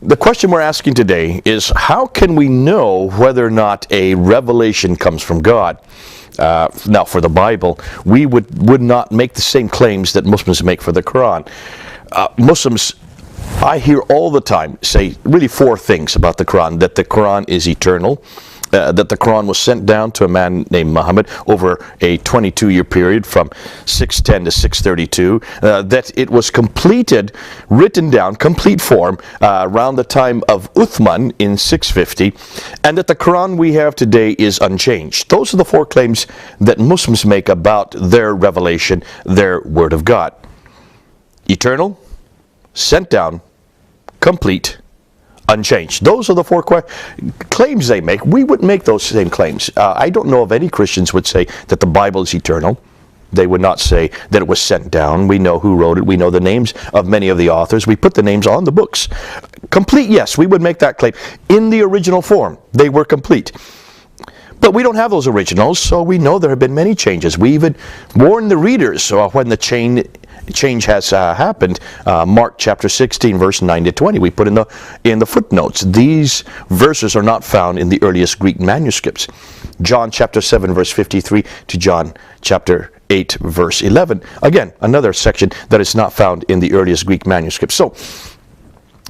The question we're asking today is, how can we know whether or not a revelation comes from God? Now, for the Bible, we would not make the same claims that Muslims make for the Quran. Muslims, I hear all the time, say really four things about the Quran: that the Quran is eternal, that the Quran was sent down to a man named Muhammad over a 22-year period from 610 to 632, that it was completed, written down, complete form, around the time of Uthman in 650, and that the Quran we have today is unchanged. Those are the four claims that Muslims make about their revelation, their Word of God. Eternal, sent down, complete, unchanged. Those are the four claims they make. We wouldn't make those same claims. I don't know of any Christians would say that the Bible is eternal. They would not say that it was sent down. We know who wrote it. We know the names of many of the authors. We put the names on the books. Complete, yes, we would make that claim. In the original form, they were complete. But we don't have those originals, so we know there have been many changes. We even warned the readers when the change has happened. Mark chapter 16, verse 9 to 20. We put in the footnotes, these verses are not found in the earliest Greek manuscripts. John chapter 7, verse 53 to John chapter 8, verse 11. Again, another section that is not found in the earliest Greek manuscripts. So,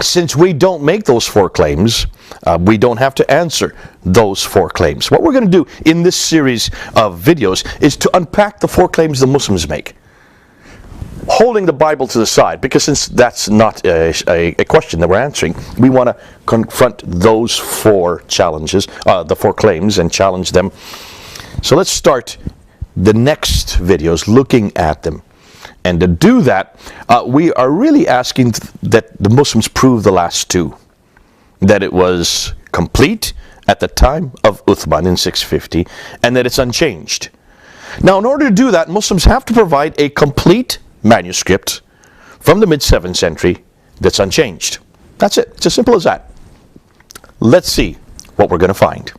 since we don't make those four claims, we don't have to answer those four claims. What we're going to do in this series of videos is to unpack the four claims the Muslims make, holding the Bible to the side, because since that's not a question that we're answering, we want to confront those four challenges, the four claims, and challenge them. So let's start the next videos looking at them. And to do that, we are really asking that the Muslims prove the last two. That it was complete at the time of Uthman in 650, and that it's unchanged. Now, in order to do that, Muslims have to provide a complete manuscript from the mid-7th century that's unchanged. That's it. It's as simple as that. Let's see what we're going to find.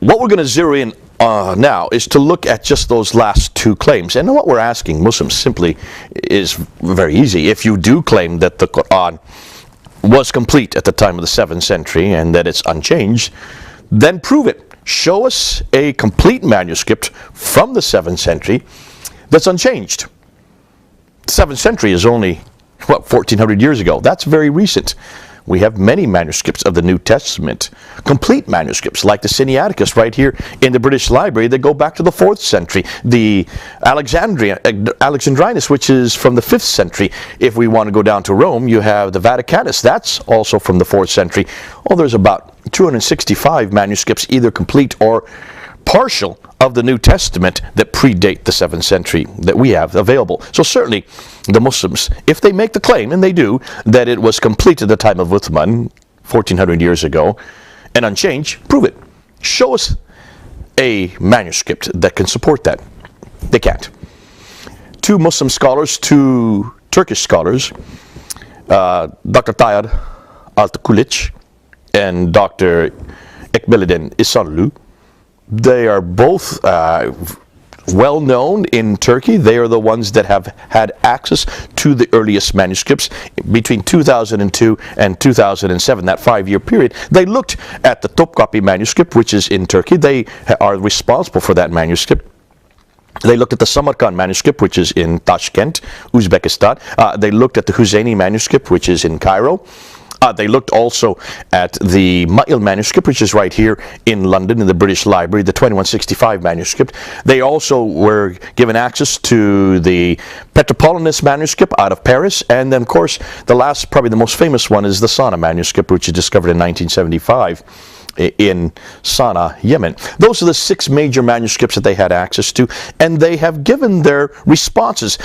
What we're going to zero in now is to look at just those last two claims. And what we're asking Muslims simply is very easy. If you do claim that the Quran was complete at the time of the 7th century and that it's unchanged, then prove it. Show us a complete manuscript from the 7th century that's unchanged. The 7th century is only, 1,400 years ago. That's very recent. We have many manuscripts of the New Testament, complete manuscripts like the Sinaiticus right here in the British Library that go back to the 4th century. The Alexandrinus, which is from the 5th century. If we want to go down to Rome, you have the Vaticanus. That's also from the 4th century. Oh, there's about 265 manuscripts, either complete or partial, of the New Testament that predate the 7th century that we have available. So certainly the Muslims, if they make the claim, and they do, that it was complete at the time of Uthman 1,400 years ago and unchanged, prove it. Show us a manuscript that can support that. They can't. Two Muslim scholars, two Turkish scholars, Dr. Tayyar Altıkuliç and Dr. Ekmeledin İhsanoglu, they are both well known in Turkey. They are the ones that have had access to the earliest manuscripts between 2002 and 2007, that 5-year period. They looked at the Topkapi manuscript, which is in Turkey. They are responsible for that manuscript. They looked at the Samarkand manuscript, which is in Tashkent, Uzbekistan. They looked at the Huzayni manuscript, which is in Cairo. They looked also at the Ma'il manuscript, which is right here in London in the British Library, the 2165 manuscript. They also were given access to the Petropolitanus manuscript out of Paris. And then, of course, the last, probably the most famous one, is the Sana'a manuscript, which is discovered in 1975. In Sana'a, Yemen. Those are the 6 major manuscripts that they had access to, and they have given their responses.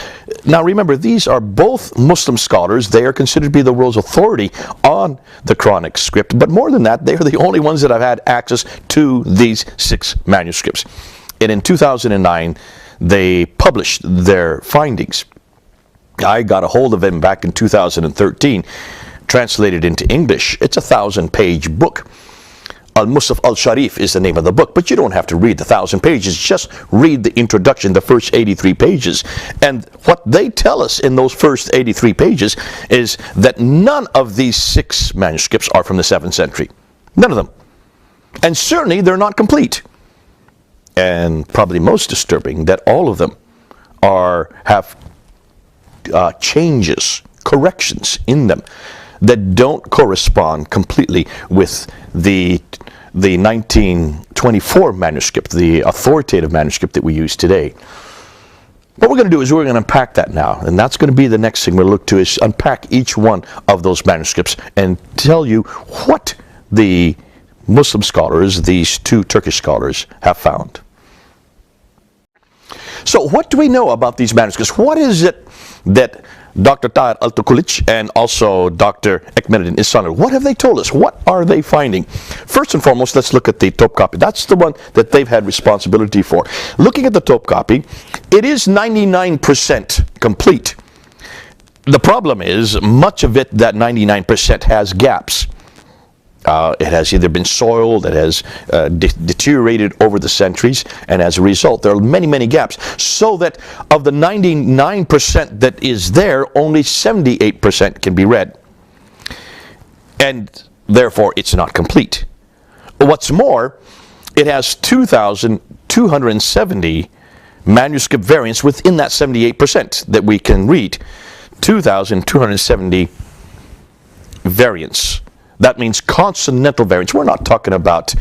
Now remember, these are both Muslim scholars. They are considered to be the world's authority on the Quranic script, but more than that, they are the only ones that have had access to these 6 manuscripts. And in 2009, they published their findings. I got a hold of them back in 2013, translated into English. It's a 1,000-page book. Al-Musaf al-Sharif is the name of the book, but you don't have to read the 1,000 pages. Just read the introduction, the first 83 pages. And what they tell us in those first 83 pages is that none of these 6 manuscripts are from the 7th century. None of them. And certainly they're not complete. And probably most disturbing, that all of them have changes, corrections in them that don't correspond completely with the 1924 manuscript, the authoritative manuscript that we use today. What we're going to do is we're going to unpack that now, and that's going to be the next thing we'll look to, is unpack each one of those manuscripts and tell you what the Muslim scholars, these 2 Turkish scholars, have found. So what do we know about these manuscripts? What is it that Dr. Tahir Altukulic and also Dr. Ekmeruddin Ihsanoglu, what have they told us? What are they finding? First and foremost, let's look at the Topkapi. That's the one that they've had responsibility for. Looking at the Topkapi, it is 99% complete. The problem is, much of it, that 99%, has gaps. It has either been soiled, it has deteriorated over the centuries, and as a result, there are many, many gaps. So that of the 99% that is there, only 78% can be read. And therefore, it's not complete. What's more, it has 2,270 manuscript variants within that 78% that we can read. 2,270 variants. That means consonantal variants. We're not talking about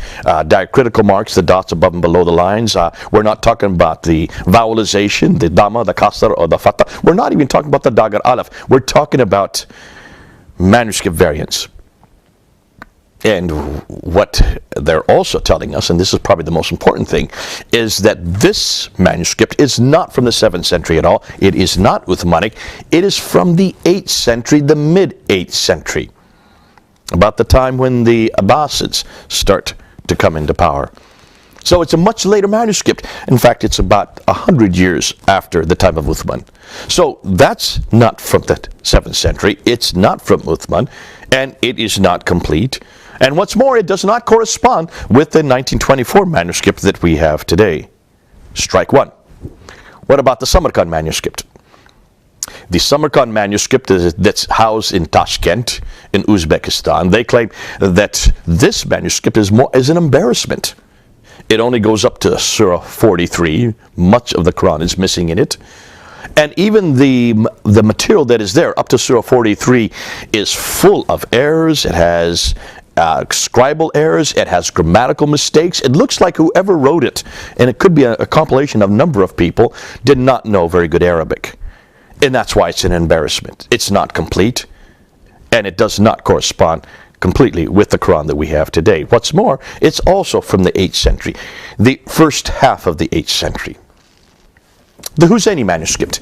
diacritical marks, the dots above and below the lines. We're not talking about the vowelization, the dhamma, the kasr, or the fatha. We're not even talking about the dagar aleph. We're talking about manuscript variants. And what they're also telling us, and this is probably the most important thing, is that this manuscript is not from the 7th century at all. It is not Uthmanic. It is from the 8th century, the mid-8th century, about the time when the Abbasids start to come into power. So it's a much later manuscript. In fact, it's about 100 years after the time of Uthman. So that's not from the 7th century. It's not from Uthman, and it is not complete. And what's more, it does not correspond with the 1924 manuscript that we have today. Strike one. What about the Samarkand manuscript? The Samarkand manuscript that's housed in Tashkent, in Uzbekistan, they claim that this manuscript is an embarrassment. It only goes up to Surah 43. Much of the Quran is missing in it. And even the material that is there up to Surah 43 is full of errors. It has scribal errors. It has grammatical mistakes. It looks like whoever wrote it, and it could be a compilation of a number of people, did not know very good Arabic. And that's why it's an embarrassment. It's not complete, and it does not correspond completely with the Quran that we have today. What's more, it's also from the 8th century, the first half of the 8th century. The Husseini manuscript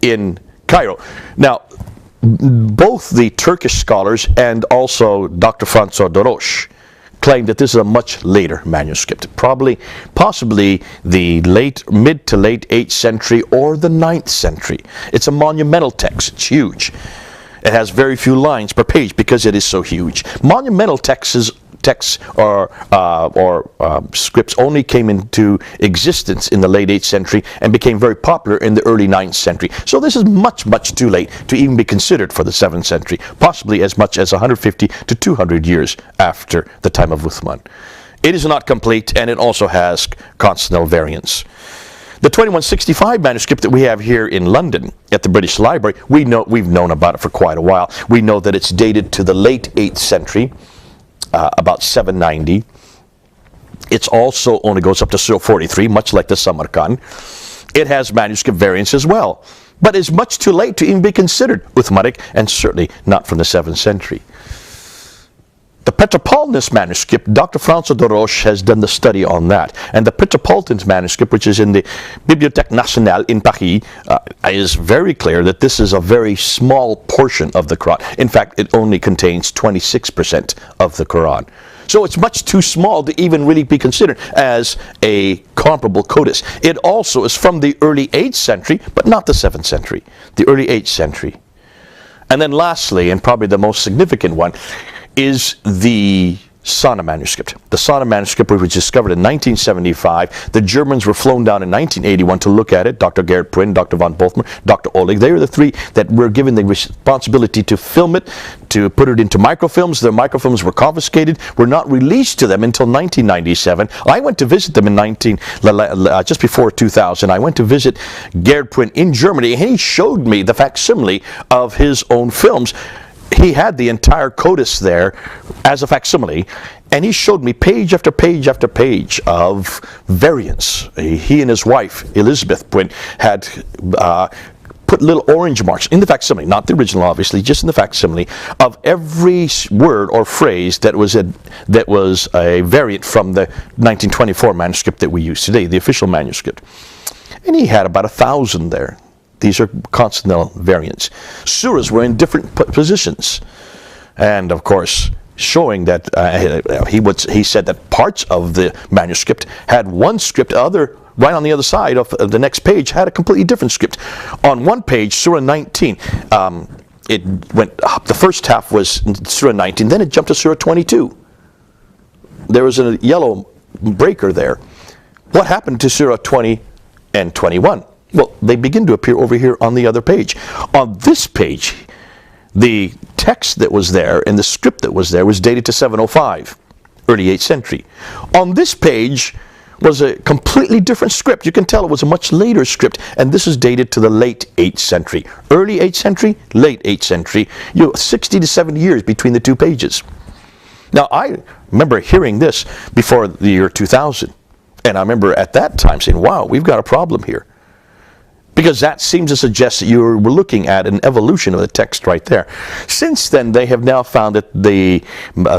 in Cairo. Now, both the Turkish scholars and also Dr. François de Roche claim that this is a much later manuscript, possibly the mid to late 8th century or the 9th century. It's a monumental text. It's huge. It has very few lines per page because it is so huge. Monumental texts or scripts only came into existence in the late 8th century and became very popular in the early 9th century. So this is much, much too late to even be considered for the 7th century, possibly as much as 150 to 200 years after the time of Uthman. It is not complete, and it also has consonantal variants. The 2165 manuscript that we have here in London at the British Library, we've known about it for quite a while. We know that it's dated to the late 8th century, about 790. It also only goes up to Surah 43, much like the Samarkand. It has manuscript variants as well, but it's much too late to even be considered Uthmanic, and certainly not from the 7th century. The Petropolitanist manuscript, Dr. François de Roche has done the study on that. And the Petropolitanist manuscript, which is in the Bibliothèque Nationale in Paris, is very clear that this is a very small portion of the Quran. In fact, it only contains 26% of the Quran. So it's much too small to even really be considered as a comparable codex. It also is from the early 8th century, but not the 7th century, the early 8th century. And then lastly, and probably the most significant one, is the Sana manuscript. The Sana manuscript was discovered in 1975. The Germans were flown down in 1981 to look at it. Dr. Gerhard Prinn, Dr. von Boltzmann, Dr. Oleg. They were the three that were given the responsibility to film it, to put it into microfilms. Their microfilms were confiscated, were not released to them until 1997. I went to visit them in just before 2000. I went to visit Gerhard Prinn in Germany, and he showed me the facsimile of his own films. He had the entire codice there as a facsimile, and he showed me page after page after page of variants. He and his wife, Elizabeth Prinn, had put little orange marks in the facsimile, not the original obviously, just in the facsimile, of every word or phrase that was a variant from the 1924 manuscript that we use today, the official manuscript. And he had about 1,000 there. These are consonantal variants. Surahs were in different positions. And of course, showing that he said that parts of the manuscript had one script, right on the other side of the next page had a completely different script. On one page, Surah 19, it went up. The first half was Surah 19, then it jumped to Surah 22. There was a yellow breaker there. What happened to Surah 20 and 21? Well, they begin to appear over here on the other page. On this page, the text that was there and the script that was there was dated to 705, early 8th century. On this page was a completely different script. You can tell it was a much later script, and this is dated to the late 8th century. Early 8th century, late 8th century, 60 to 70 years between the two pages. Now, I remember hearing this before the year 2000, and I remember at that time saying, wow, we've got a problem here. Because that seems to suggest that you were looking at an evolution of the text right there. Since then, they have now found that the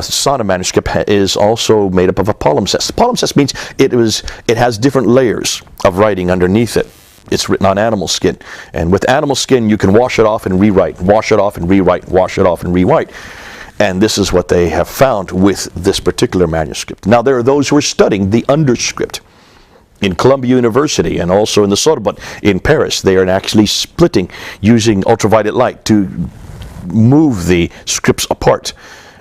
Sana manuscript is also made up of a palimpsest. Palimpsest means it has different layers of writing underneath it. It's written on animal skin. And with animal skin, you can wash it off and rewrite, wash it off and rewrite, wash it off and rewrite. And this is what they have found with this particular manuscript. Now, there are those who are studying the underscript. In Columbia University and also in the Sorbonne in Paris, they are actually splitting using ultraviolet light to move the scripts apart.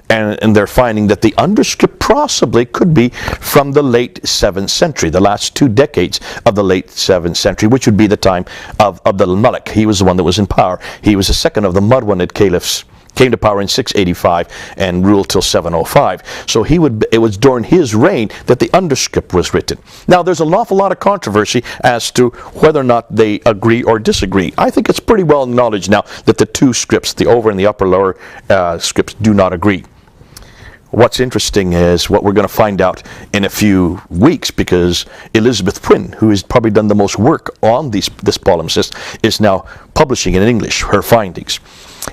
And they're finding that the underscript possibly could be from the late 7th century, the last 2 decades of the late 7th century, which would be the time of Abdul Malik. He was the one that was in power. He was the second of the Marwanid caliphs. Came to power in 685 and ruled till 705. So it was during his reign that the underscript was written. Now, there's an awful lot of controversy as to whether or not they agree or disagree. I think it's pretty well acknowledged now that the two scripts, the over and the upper lower scripts, do not agree. What's interesting is what we're going to find out in a few weeks, because Elizabeth Prinn, who has probably done the most work on this palimpsest, is now publishing in English her findings.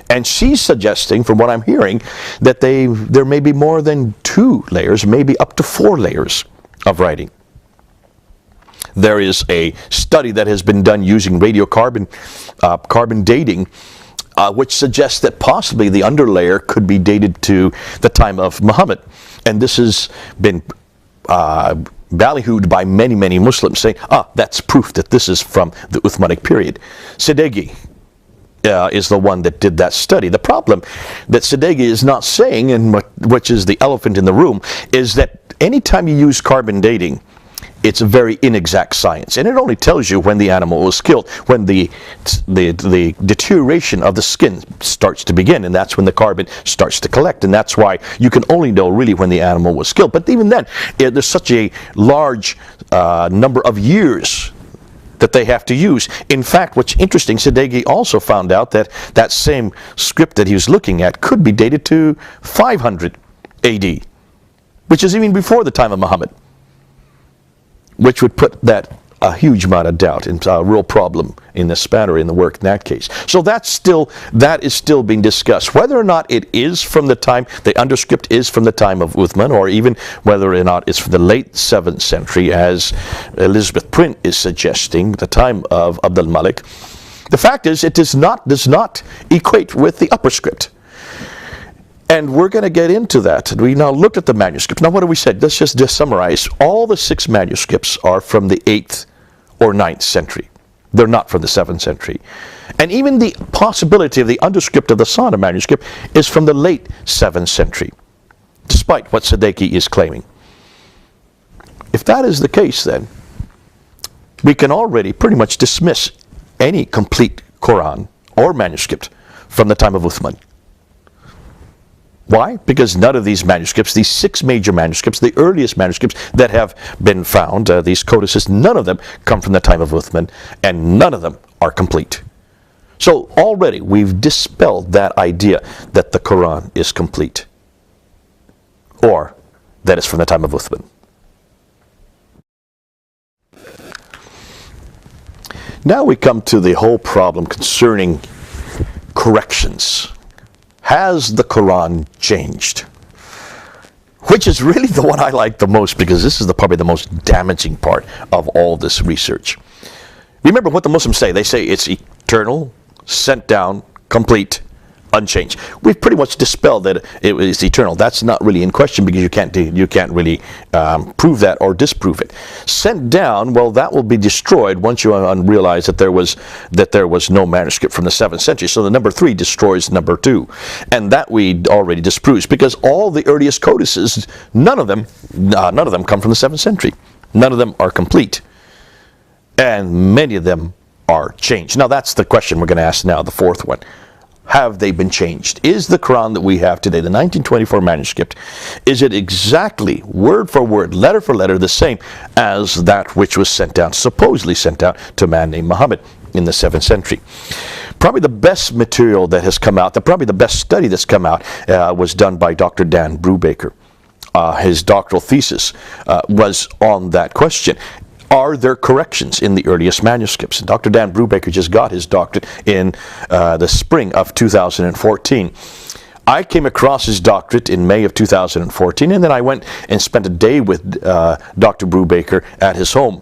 And she's suggesting, from what I'm hearing, that there may be more than 2 layers, maybe up to 4 layers of writing. There is a study that has been done using radiocarbon carbon dating, which suggests that possibly the underlayer could be dated to the time of Muhammad. And this has been ballyhooed by many, many Muslims, saying, that's proof that this is from the Uthmanic period. Sadeghi is the one that did that study. The problem that Sadeghi is not saying, and which is the elephant in the room, is that anytime you use carbon dating, it's a very inexact science, and it only tells you when the animal was killed, when the deterioration of the skin starts to begin, and that's when the carbon starts to collect, and that's why you can only know really when the animal was killed. But even then, there's such a large number of years that they have to use. In fact, what's interesting, Sadeghi also found out that that same script that he was looking at could be dated to 500 AD, which is even before the time of Muhammad, which would put that a huge amount of doubt and a real problem in the span or in the work in that case. So that is still being discussed. Whether or not it is from the time, the underscript is from the time of Uthman, or even whether or not it's from the late 7th century, as Elizabeth Prinn is suggesting, the time of Abdul Malik. The fact is, it does not equate with the upper script. And we're going to get into that. We now looked at the manuscripts. Now, what have we said? Let's just summarize. All the 6 manuscripts are from the 8th or 9th century. They're not from the 7th century. And even the possibility of the underscript of the Sana manuscript is from the late 7th century. despite what Sadeki is claiming. If that is the case, then we can already pretty much dismiss any complete Quran or manuscript from the time of Uthman. Why? Because none of these manuscripts, these 6 major manuscripts, the earliest manuscripts that have been found, these codices, none of them come from the time of Uthman, and none of them are complete. So already we've dispelled that idea that the Quran is complete, or that it's from the time of Uthman. Now we come to the whole problem concerning corrections. Has the Quran changed? Which is really the one I like the most, because this is probably the most damaging part of all this research. Remember what the Muslims say. They say it's eternal, sent down, complete, unchanged. We've pretty much dispelled that it is eternal. That's not really in question, because you can't really prove that or disprove it. Sent down, well, that will be destroyed once you realize that there was no manuscript from the 7th century. So the number 3 destroys number 2, and that we already disproves, because all the earliest codices, none of them come from the 7th century. None of them are complete, and many of them are changed. Now that's the question we're going to ask now, the 4th one. Have they been changed? Is the Quran that we have today, the 1924 manuscript, is it exactly, word for word, letter for letter, the same as that which was sent down, supposedly sent down to a man named Muhammad in the 7th century? Probably the best material that has come out, probably the best study that's come out, was done by Dr. Dan Brubaker. His doctoral thesis was on that question. Are there corrections in the earliest manuscripts? And Dr. Dan Brubaker just got his doctorate in the spring of 2014. I came across his doctorate in May of 2014, and then I went and spent a day with Dr. Brubaker at his home.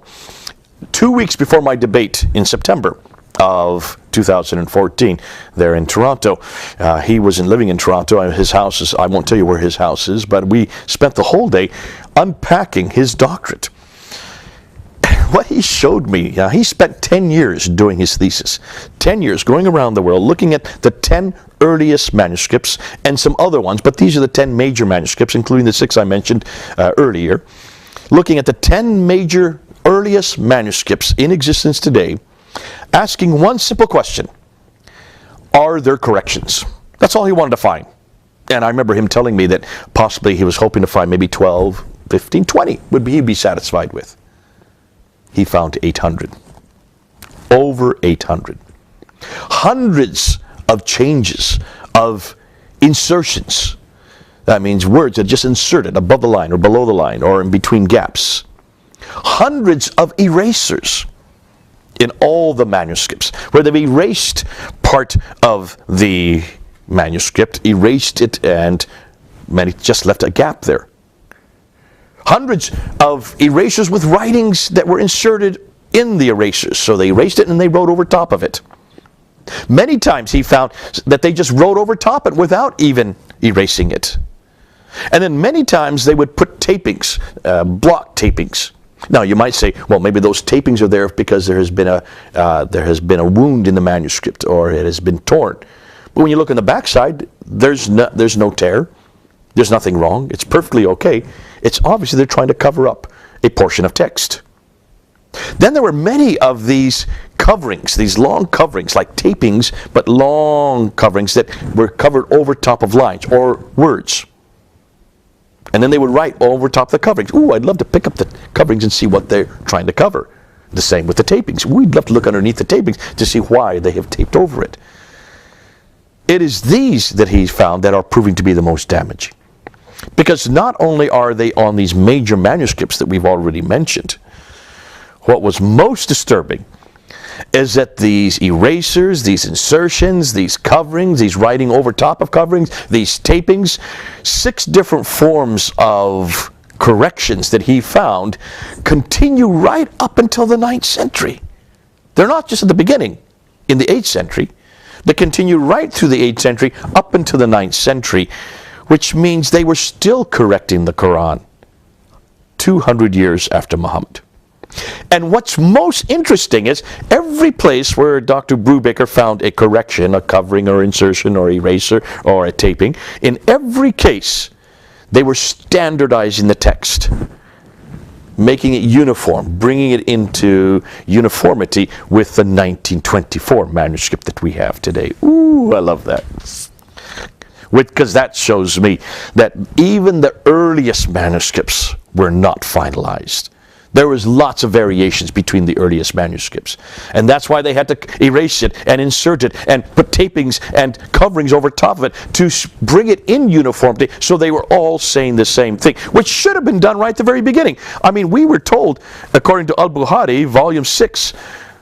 2 weeks before my debate in September of 2014 there in Toronto. He was living in Toronto. His house is, I won't tell you where his house is, but we spent the whole day unpacking his doctorate. What he showed me, he spent 10 years doing his thesis. 10 years going around the world looking at the 10 earliest manuscripts and some other ones, but these are the 10 major manuscripts, including the 6 I mentioned earlier. Looking at the 10 major earliest manuscripts in existence today, asking one simple question: are there corrections? That's all he wanted to find. And I remember him telling me that possibly he was hoping to find maybe 12, 15, 20 he'd be satisfied with. He found 800. Over 800. Hundreds of changes, of insertions. That means words that are just inserted above the line or below the line or in between gaps. Hundreds of erasers in all the manuscripts, where they've erased part of the manuscript, erased it, and many just left a gap there. Hundreds of erasers with writings that were inserted in the erasers. So they erased it and they wrote over top of it. Many times he found that they just wrote over top it without even erasing it. And then many times they would put tapings, block tapings. Now you might say, well, maybe those tapings are there because there has been a wound in the manuscript, or it has been torn. But when you look on the backside, there's no tear. There's nothing wrong. It's perfectly okay. It's obviously they're trying to cover up a portion of text. Then there were many of these coverings, these long coverings, like tapings, but long coverings that were covered over top of lines or words. And then they would write over top of the coverings. Ooh, I'd love to pick up the coverings and see what they're trying to cover. The same with the tapings. We'd love to look underneath the tapings to see why they have taped over it. It is these that he's found that are proving to be the most damaging. Because not only are they on these major manuscripts that we've already mentioned, what was most disturbing is that these erasers, these insertions, these coverings, these writing over top of coverings, these tapings, 6 different forms of corrections that he found continue right up until the 9th century. They're not just at the beginning, in the 8th century. They continue right through the 8th century up until the 9th century, which means they were still correcting the Quran 200 years after Muhammad. And what's most interesting is every place where Dr. Brubaker found a correction, a covering or insertion or eraser or a taping, in every case, They were standardizing the text, making it uniform, bringing it into uniformity with the 1924 manuscript that we have today. Ooh, I love that. Because that shows me that even the earliest manuscripts were not finalized. There was lots of variations between the earliest manuscripts. And that's why they had to erase it and insert it and put tapings and coverings over top of it to bring it in uniformity so they were all saying the same thing, which should have been done right at the very beginning. I mean, we were told, according to Al-Bukhari, volume 6,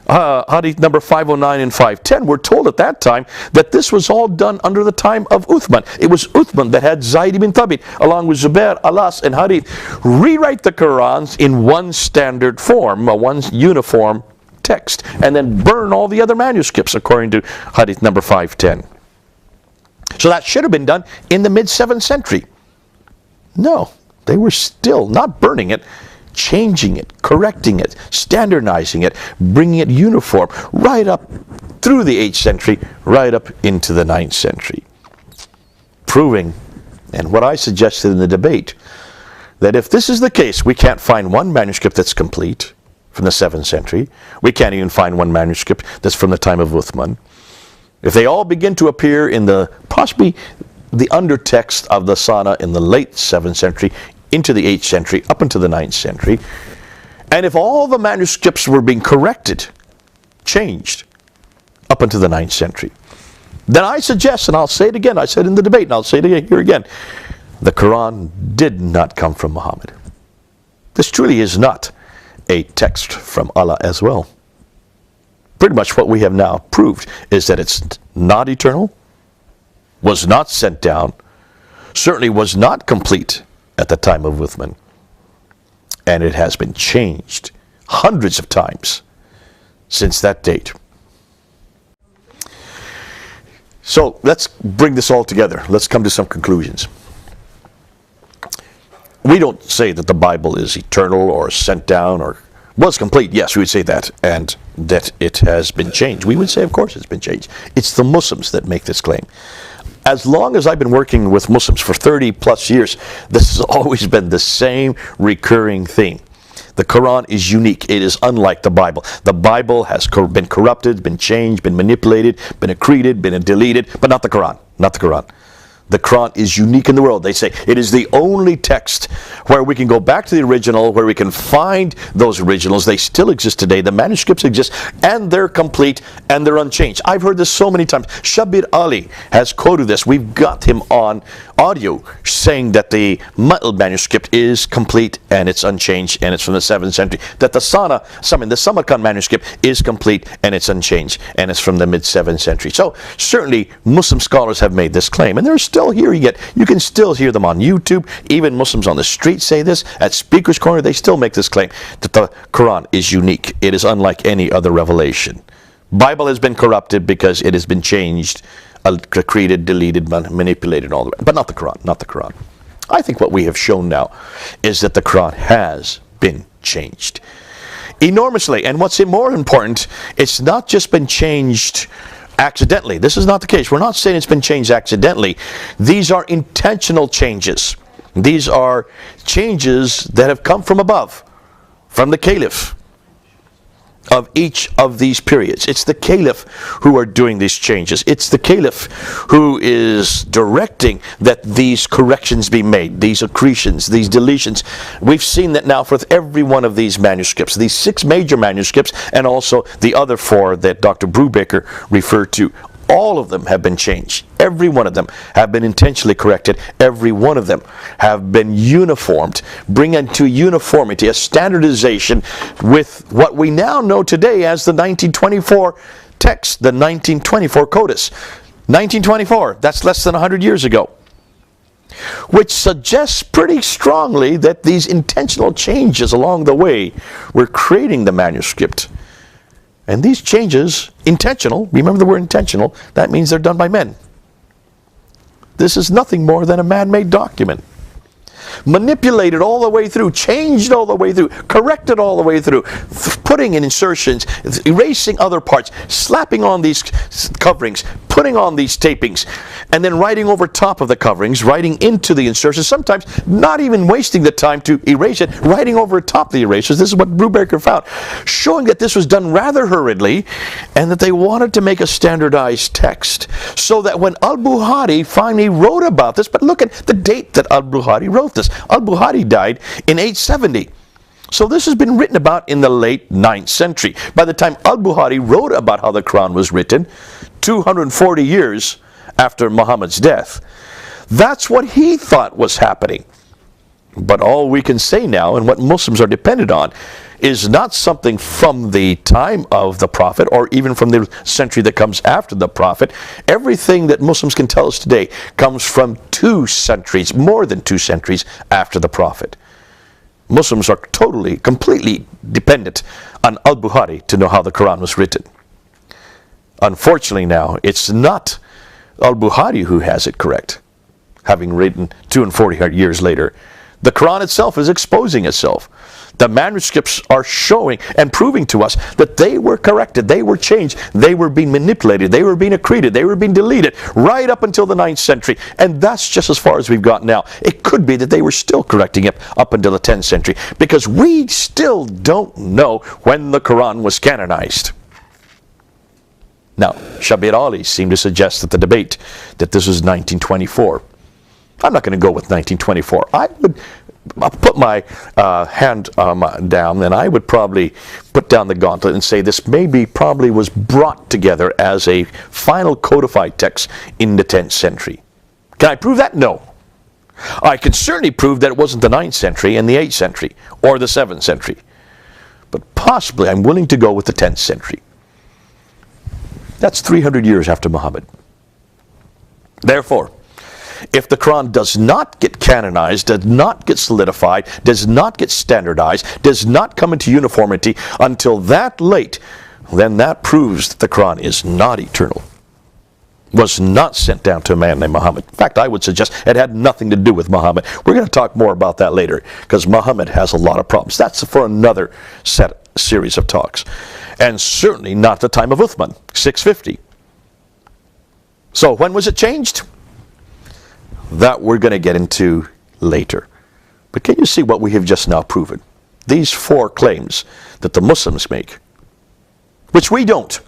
hadith number 509 and 510, we're told at that time that this was all done under the time of Uthman. It was Uthman that had Zayd ibn Thabit, along with Zubair, Alas, and Hadith, rewrite the Qurans in one standard form, one uniform text, and then burn all the other manuscripts, according to hadith number 510. So that should have been done in the mid-7th century. No, they were still not burning it, changing it, correcting it, standardizing it, bringing it uniform right up through the 8th century, right up into the 9th century. Proving, and what I suggested in the debate, that if this is the case, we can't find one manuscript that's complete from the 7th century. We can't even find one manuscript that's from the time of Uthman. If they all begin to appear in the, possibly the undertext of the Sana in the late 7th century, into the 8th century, up into the 9th century, and if all the manuscripts were being corrected, changed, up into the 9th century, then I suggest, and I'll say it again, I said in the debate, and I'll say it here again, the Quran did not come from Muhammad. This truly is not a text from Allah as well. Pretty much what we have now proved is that it's not eternal, was not sent down, certainly was not complete at the time of Uthman, and it has been changed hundreds of times since that date. So let's bring this all together. Let's come to some conclusions. We don't say that the Bible is eternal or sent down or was complete. Yes, we would say that, and that it has been changed. We would say, of course, it's been changed. It's the Muslims that make this claim. As long as I've been working with Muslims for 30 plus years, this has always been the same recurring theme. The Quran is unique. It is unlike the Bible. The Bible has been corrupted, been changed, been manipulated, been accreted, been deleted, but not the Quran. Not the Quran. The Quran is unique in the world. They say it is the only text where we can go back to the original, where we can find those originals. They still exist today. The manuscripts exist, and they're complete, and they're unchanged. I've heard this so many times. Shabir Ali has quoted this. We've got him on audio saying that the Matl manuscript is complete, and it's unchanged, and it's from the 7th century. That the Samarkand manuscript is complete, and it's unchanged, and it's from the mid-7th century. So certainly Muslim scholars have made this claim, and they're still hearing it. You can still hear them on YouTube. Even Muslims on the street say this. At Speaker's Corner, they still make this claim that the Quran is unique. It is unlike any other revelation. Bible has been corrupted because it has been changed, created, deleted, manipulated, all the way. But not the Quran. Not the Quran. I think what we have shown now is that the Quran has been changed enormously. And what's more important, it's not just been changed accidentally. This is not the case. We're not saying it's been changed accidentally. These are intentional changes. These are changes that have come from above, from the Caliph of each of these periods. It's the Caliph who are doing these changes. It's the Caliph who is directing that these corrections be made, these accretions, these deletions. We've seen that now for every one of these manuscripts, these 6 major manuscripts, and also the other 4 that Dr. Brubaker referred to. All of them have been changed. Every one of them have been intentionally corrected. Every one of them have been uniformed, bringing to uniformity, a standardization with what we now know today as the 1924 text, the 1924 Codex. 1924, that's less than 100 years ago. Which suggests pretty strongly that these intentional changes along the way were creating the manuscript. And these changes, intentional, remember the word intentional, that means they're done by men. This is nothing more than a man-made document. Manipulated all the way through, changed all the way through, corrected all the way through, putting in insertions, erasing other parts, slapping on these coverings, putting on these tapings, and then writing over top of the coverings, writing into the insertions, sometimes not even wasting the time to erase it, writing over top the erasers. This is what Brubaker found, showing that this was done rather hurriedly and that they wanted to make a standardized text so that when al-Bukhari finally wrote about this, but look at the date that al-Bukhari wrote this. Al-Bukhari died in 870. So this has been written about in the late 9th century. By the time al-Bukhari wrote about how the Quran was written, 240 years after Muhammad's death, that's what he thought was happening. But all we can say now, and what Muslims are dependent on, is not something from the time of the Prophet or even from the century that comes after the Prophet. Everything that Muslims can tell us today comes from 2 centuries, more than 2 centuries after the Prophet. Muslims are totally, completely dependent on al-Bukhari to know how the Quran was written. Unfortunately now, it's not al-Bukhari who has it correct, having written 240 years later. The Quran itself is exposing itself. The manuscripts are showing and proving to us that they were corrected, they were changed, they were being manipulated, they were being accreted, they were being deleted right up until the 9th century. And that's just as far as we've got now. It could be that they were still correcting it up until the 10th century, because we still don't know when the Quran was canonized. Now, Shabir Ali seemed to suggest that the debate that this was 1924. I'm not going to go with 1924. I'll put my hand down, and I would probably put down the gauntlet and say this probably was brought together as a final codified text in the 10th century. Can I prove that? No. I can certainly prove that it wasn't the 9th century and the 8th century or the 7th century. But possibly I'm willing to go with the 10th century. That's 300 years after Muhammad. Therefore, if the Quran does not get canonized, does not get solidified, does not get standardized, does not come into uniformity until that late, then that proves that the Quran is not eternal, was not sent down to a man named Muhammad. In fact, I would suggest it had nothing to do with Muhammad. We're going to talk more about that later, because Muhammad has a lot of problems. That's for another series of talks. And certainly not the time of Uthman, 650. So when was it changed? That we're going to get into later. But can you see what we have just now proven? These 4 claims that the Muslims make, which we don't,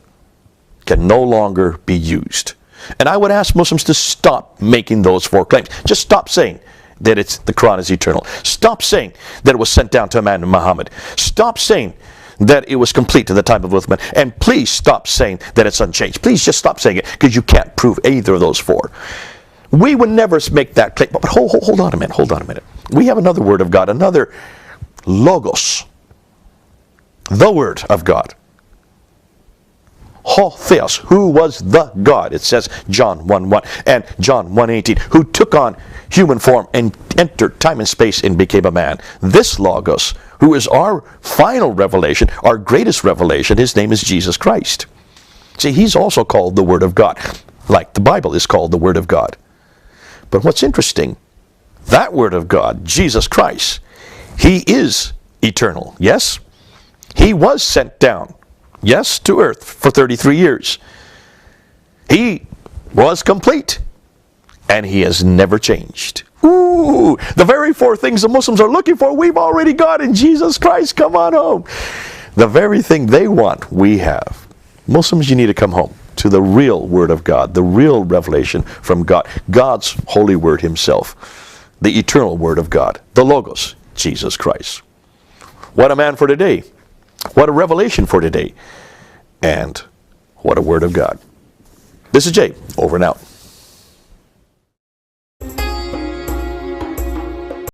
can no longer be used. And I would ask Muslims to stop making those 4 claims. Just stop saying that the Quran is eternal. Stop saying that it was sent down to a man named Muhammad. Stop saying that it was complete to the time of Uthman. And please stop saying that it's unchanged. Please just stop saying it, because you can't prove either of those 4. We would never make that claim. But hold on a minute. We have another word of God, another logos, the word of God. Ho Theos, who was the God. It says John 1:1 and John 1:18, who took on human form and entered time and space and became a man. This logos, who is our final revelation, our greatest revelation, his name is Jesus Christ. See, he's also called the Word of God, like the Bible is called the Word of God. But what's interesting, that Word of God, Jesus Christ, he is eternal, yes? He was sent down, yes, to earth for 33 years. He was complete, and he has never changed. Ooh, the very 4 things the Muslims are looking for, we've already got in Jesus Christ. Come on home. The very thing they want, we have. Muslims, you need to come home to the real Word of God, the real revelation from God, God's holy Word himself, the eternal Word of God, the Logos, Jesus Christ. What a man for today. What a revelation for today. And what a Word of God. This is Jay, over and out.